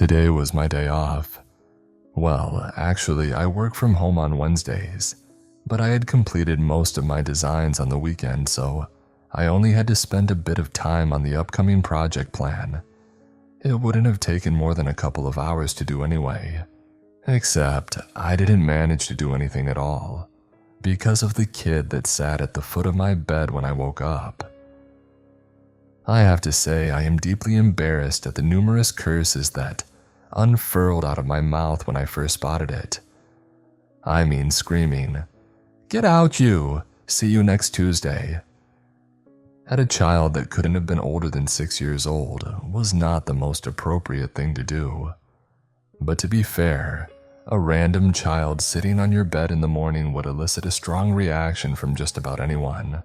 Today was my day off. Well, actually, I work from home on Wednesdays, but I had completed most of my designs on the weekend, so I only had to spend a bit of time on the upcoming project plan. It wouldn't have taken more than a couple of hours to do anyway. Except, I didn't manage to do anything at all, because of the kid that sat at the foot of my bed when I woke up. I have to say I am deeply embarrassed at the numerous curses that unfurled out of my mouth when I first spotted it. I mean screaming, "Get out you! See you next Tuesday!" At a child that couldn't have been older than 6 years old was not the most appropriate thing to do. But to be fair, a random child sitting on your bed in the morning would elicit a strong reaction from just about anyone.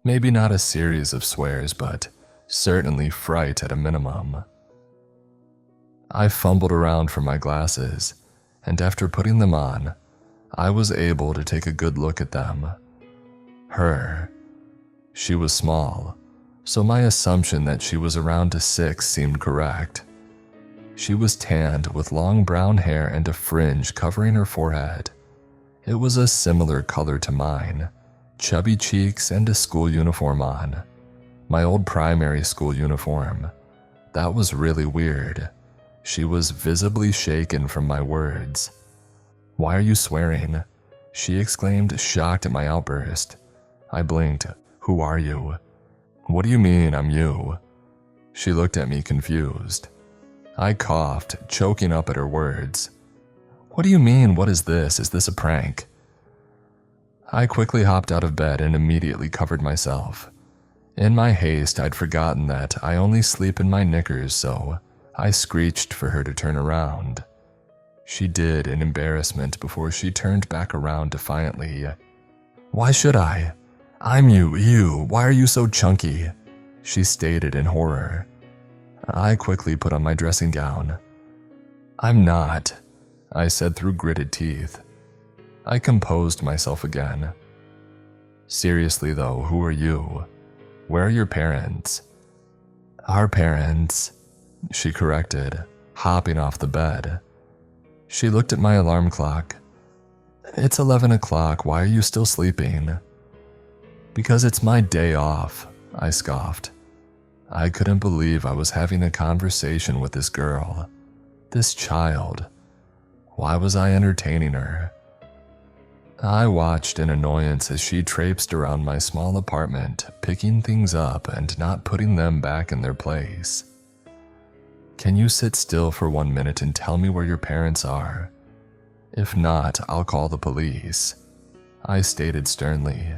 Maybe not a series of swears, but certainly fright at a minimum. I fumbled around for my glasses, and after putting them on, I was able to take a good look at them. She was small, so my assumption that she was around 6 seemed correct. She was tanned with long brown hair and a fringe covering her forehead. It was a similar color to mine, chubby cheeks and a school uniform on. My old primary school uniform. That was really weird. She was visibly shaken from my words. "Why are you swearing?" she exclaimed, shocked at my outburst. I blinked. "Who are you?" "What do you mean, I'm you?" She looked at me confused. I coughed, choking up at her words. "What do you mean, what is this? Is this a prank?" I quickly hopped out of bed and immediately covered myself. In my haste, I'd forgotten that I only sleep in my knickers, so I screeched for her to turn around. She did in embarrassment before she turned back around defiantly. "Why should I? I'm you, why are you so chunky?" she stated in horror. I quickly put on my dressing gown. "I'm not," I said through gritted teeth. I composed myself again. "Seriously though, who are you? Where are your parents?" "Our parents," she corrected, hopping off the bed. She looked at my alarm clock. "It's 11 o'clock, why are you still sleeping?" "Because it's my day off," I scoffed. I couldn't believe I was having a conversation with this girl, this child. Why was I entertaining her? I watched in annoyance as she traipsed around my small apartment, picking things up and not putting them back in their place. "Can you sit still for 1 minute and tell me where your parents are? If not, I'll call the police," I stated sternly.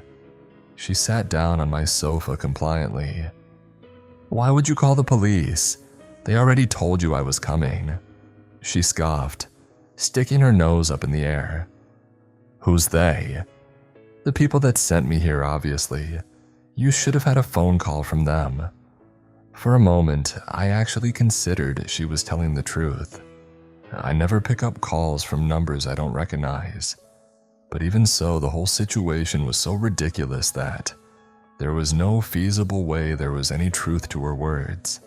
She sat down on my sofa compliantly. "Why would you call the police? They already told you I was coming," she scoffed, sticking her nose up in the air. "Who's they?" "The people that sent me here, obviously. You should have had a phone call from them." For a moment, I actually considered she was telling the truth. I never pick up calls from numbers I don't recognize. But even so, the whole situation was so ridiculous that there was no feasible way there was any truth to her words.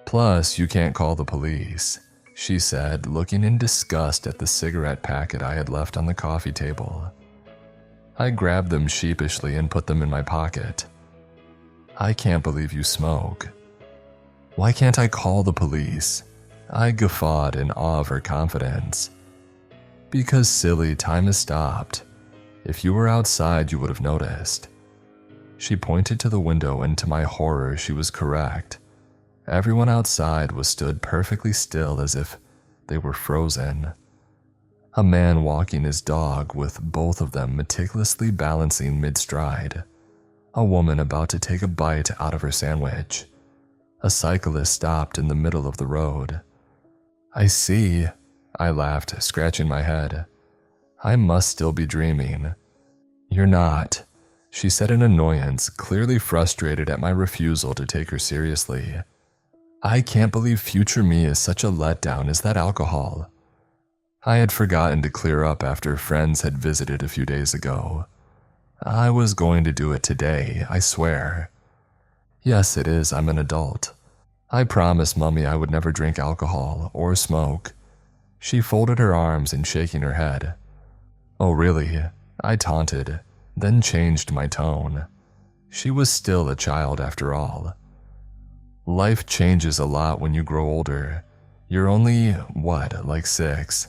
"Plus, you can't call the police," she said, looking in disgust at the cigarette packet I had left on the coffee table. I grabbed them sheepishly and put them in my pocket. "I can't believe you smoke." "Why can't I call the police?" I guffawed in awe of her confidence. "Because silly, time has stopped. If you were outside, you would have noticed." She pointed to the window, and to my horror, she was correct. Everyone outside was stood perfectly still as if they were frozen. A man walking his dog with both of them meticulously balancing mid-stride. A woman about to take a bite out of her sandwich. A cyclist stopped in the middle of the road. "I see," I laughed, scratching my head. I must still be dreaming. "You're not," she said in annoyance, clearly frustrated at my refusal to take her seriously. "I can't believe future me is such a letdown. Is that alcohol?" I had forgotten to clear up after friends had visited a few days ago. I was going to do it today, I swear. "Yes, it is. I'm an adult." I promised Mummy I would never drink alcohol or smoke. She folded her arms and shaking her head. Oh really? I taunted, then changed my tone. She was still a child after all. Life changes a lot when you grow older. You're only, like 6?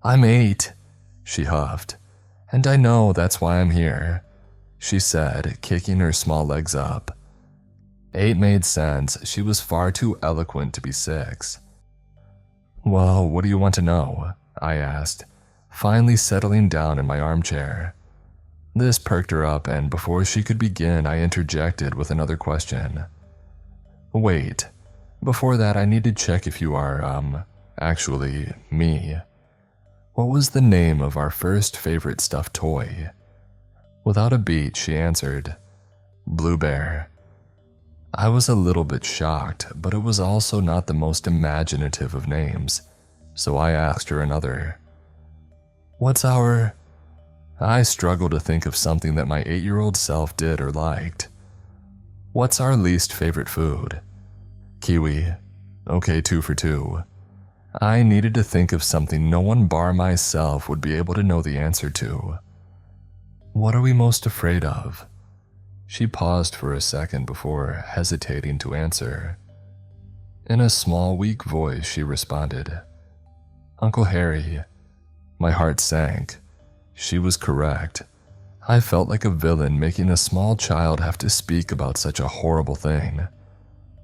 I'm 8, she huffed. And I know that's why I'm here, she said, kicking her small legs up. 8 made sense. She was far too eloquent to be 6. Well, what do you want to know? I asked, finally settling down in my armchair. This perked her up, and before she could begin, I interjected with another question. Wait, before that I need to check if you are, actually, me. What was the name of our first favorite stuffed toy? Without a beat, she answered, Blue Bear. I was a little bit shocked, but it was also not the most imaginative of names, so I asked her another. What's our... I struggled to think of something that my 8-year-old self did or liked. What's our least favorite food? Kiwi. Okay, 2 for 2. I needed to think of something no one bar myself would be able to know the answer to. What are we most afraid of? She paused for a second before hesitating to answer. In a small, weak voice, she responded, Uncle Harry. My heart sank. She was correct. I felt like a villain making a small child have to speak about such a horrible thing.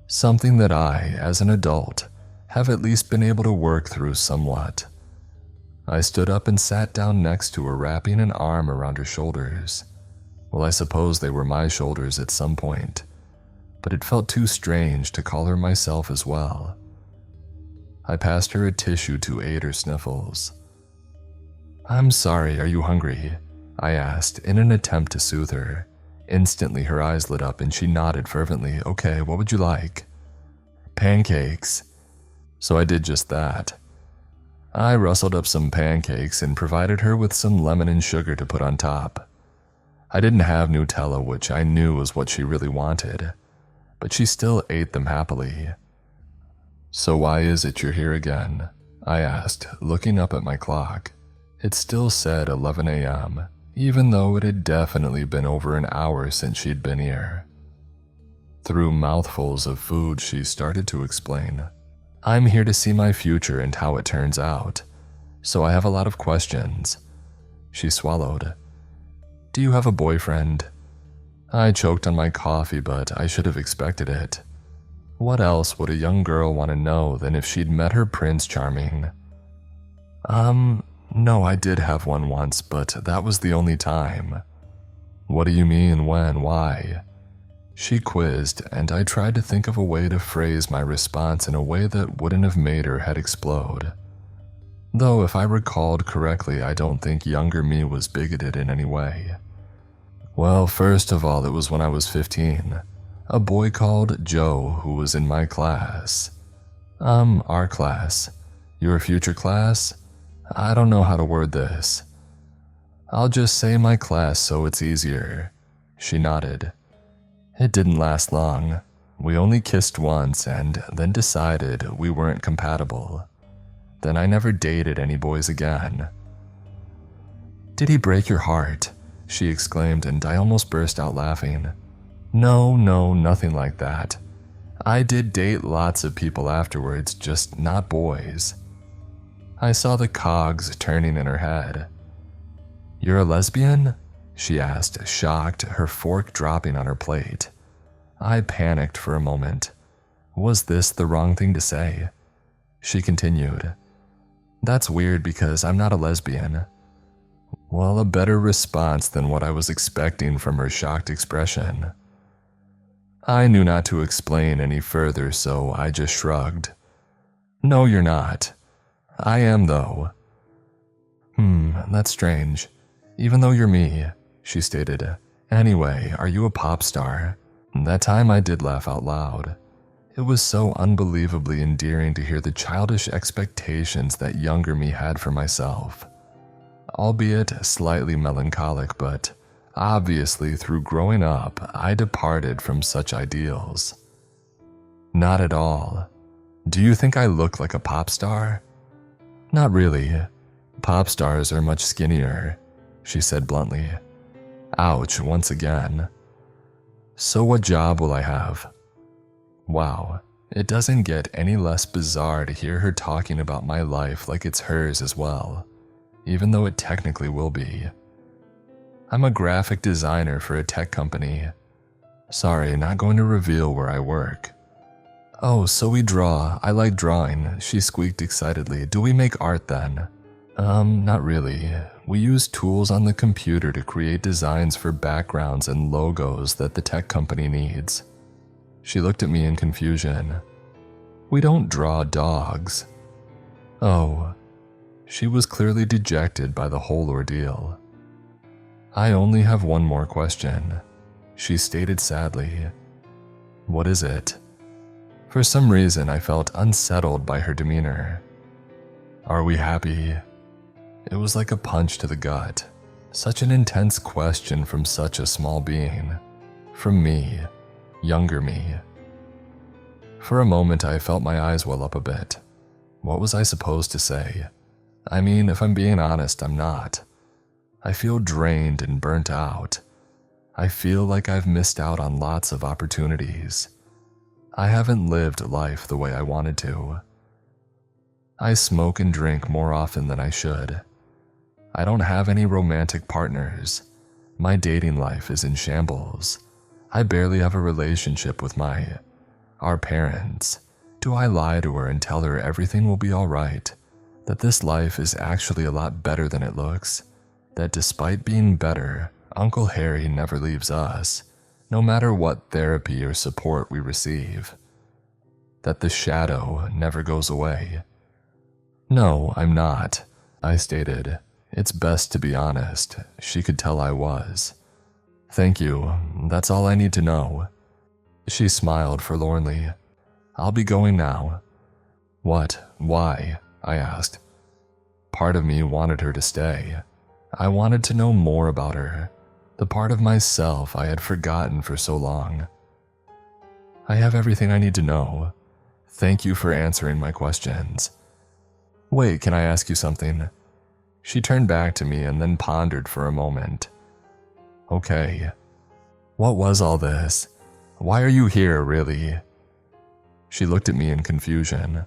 Something that I, as an adult, have at least been able to work through somewhat. I stood up and sat down next to her, wrapping an arm around her shoulders. Well, I suppose they were my shoulders at some point, but it felt too strange to call her myself as well. I passed her a tissue to aid her sniffles. I'm sorry, are you hungry? I asked in an attempt to soothe her. Instantly her eyes lit up and she nodded fervently. Okay, what would you like? Pancakes. So I did just that. I rustled up some pancakes and provided her with some lemon and sugar to put on top. I didn't have Nutella, which I knew was what she really wanted, but she still ate them happily. So why is it you're here again? I asked, looking up at my clock. It still said 11 a.m., even though it had definitely been over an hour since she'd been here. Through mouthfuls of food, she started to explain. I'm here to see my future and how it turns out, so I have a lot of questions. She swallowed. Do you have a boyfriend? I choked on my coffee, but I should have expected it. What else would a young girl want to know than if she'd met her Prince Charming? No, I did have one once, but that was the only time. What do you mean, when, why? She quizzed, and I tried to think of a way to phrase my response in a way that wouldn't have made her head explode. Though if I recalled correctly, I don't think younger me was bigoted in any way. Well, first of all, it was when I was 15. A boy called Joe who was in my class. Our class. Your future class? I don't know how to word this. I'll just say my class so it's easier. She nodded. It didn't last long. We only kissed once and then decided we weren't compatible. Then I never dated any boys again. Did he break your heart? She exclaimed, and I almost burst out laughing. No, nothing like that. I did date lots of people afterwards, just not boys. I saw the cogs turning in her head. You're a lesbian? She asked, shocked, her fork dropping on her plate. I panicked for a moment. Was this the wrong thing to say? She continued. That's weird because I'm not a lesbian. Well, a better response than what I was expecting from her shocked expression. I knew not to explain any further, so I just shrugged. No, you're not. I am, though. That's strange. Even though you're me, she stated. Anyway, are you a pop star? That time I did laugh out loud. It was so unbelievably endearing to hear the childish expectations that younger me had for myself. Albeit slightly melancholic, but obviously through growing up, I departed from such ideals. Not at all. Do you think I look like a pop star? Not really. Pop stars are much skinnier, she said bluntly. Ouch, once again. So what job will I have? Wow, it doesn't get any less bizarre to hear her talking about my life like it's hers as well, even though it technically will be. I'm a graphic designer for a tech company. Sorry, not going to reveal where I work. Oh, so we draw. I like drawing, she squeaked excitedly. Do we make art then? Not really. We use tools on the computer to create designs for backgrounds and logos that the tech company needs. She looked at me in confusion. We don't draw dogs. Oh. She was clearly dejected by the whole ordeal. I only have one more question, she stated sadly. What is it? For some reason, I felt unsettled by her demeanor. Are we happy? It was like a punch to the gut. Such an intense question from such a small being. From me, younger me. For a moment, I felt my eyes well up a bit. What was I supposed to say? I mean, if I'm being honest, I'm not. I feel drained and burnt out. I feel like I've missed out on lots of opportunities. I haven't lived life the way I wanted to. I smoke and drink more often than I should. I don't have any romantic partners. My dating life is in shambles. I barely have a relationship with our parents. Do I lie to her and tell her everything will be alright? That this life is actually a lot better than it looks? That despite being better, Uncle Harry never leaves us, no matter what therapy or support we receive? That the shadow never goes away? No, I'm not, I stated. It's best to be honest. She could tell I was. Thank you, that's all I need to know. She smiled forlornly. I'll be going now. What? Why? I asked. Part of me wanted her to stay. I wanted to know more about her, the part of myself I had forgotten for so long. I have everything I need to know. Thank you for answering my questions. Wait, can I ask you something? She turned back to me and then pondered for a moment. Okay. What was all this? Why are you here, really? She looked at me in confusion.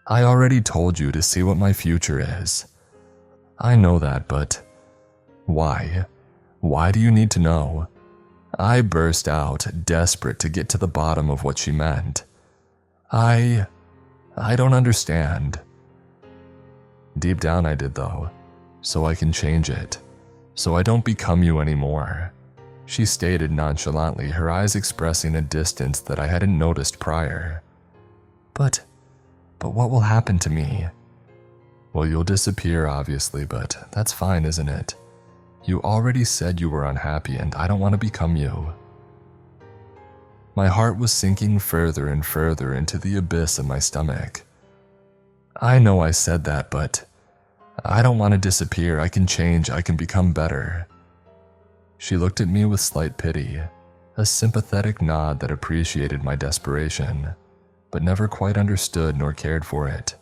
I already told you to see what my future is. I know that, but why? Why do you need to know? I burst out, desperate to get to the bottom of what she meant. I don't understand. Deep down I did though, so I can change it, so I don't become you anymore, she stated nonchalantly, her eyes expressing a distance that I hadn't noticed prior. But what will happen to me? Well, you'll disappear obviously, but that's fine, isn't it? You already said you were unhappy and I don't want to become you. My heart was sinking further and further into the abyss of my stomach. I know I said that, but I don't want to disappear. I can change. I can become better. She looked at me with slight pity, a sympathetic nod that appreciated my desperation, but never quite understood nor cared for it.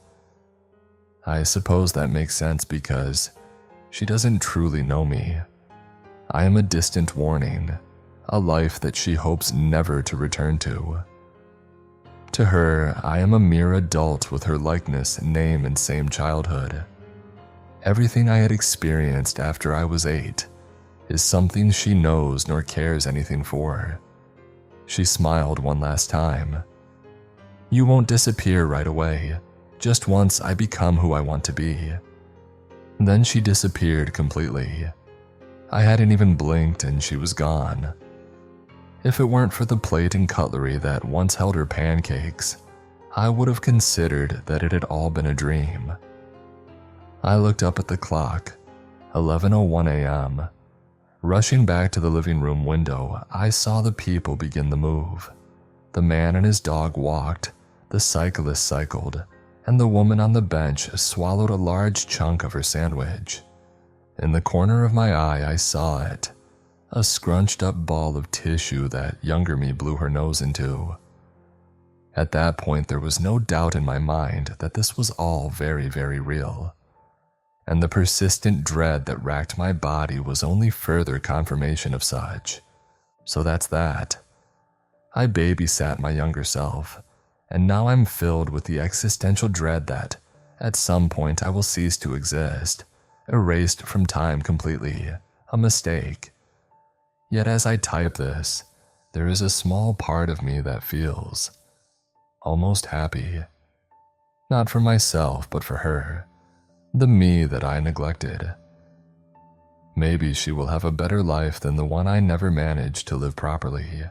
I suppose that makes sense because she doesn't truly know me. I am a distant warning, a life that she hopes never to return to. To her, I am a mere adult with her likeness, name, and same childhood. Everything I had experienced after I was 8 is something she knows nor cares anything for. She smiled one last time. You won't disappear right away, just once I become who I want to be. Then she disappeared completely. I hadn't even blinked and she was gone. If it weren't for the plate and cutlery that once held her pancakes, I would have considered that it had all been a dream. I looked up at the clock, 11:01 a.m. Rushing back to the living room window, I saw the people begin the move. The man and his dog walked, the cyclist cycled, and the woman on the bench swallowed a large chunk of her sandwich. In the corner of my eye, I saw it, a scrunched up ball of tissue that younger me blew her nose into. At that point, there was no doubt in my mind that this was all very, very real. And the persistent dread that racked my body was only further confirmation of such. So that's that. I babysat my younger self, and now I'm filled with the existential dread that, at some point, I will cease to exist, erased from time completely, a mistake. Yet as I type this, there is a small part of me that feels almost happy. Not for myself, but for her, the me that I neglected. Maybe she will have a better life than the one I never managed to live properly.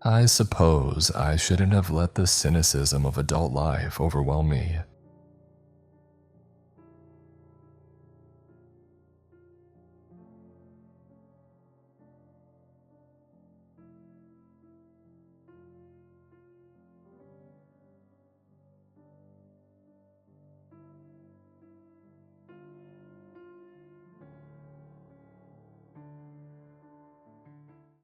I suppose I shouldn't have let the cynicism of adult life overwhelm me.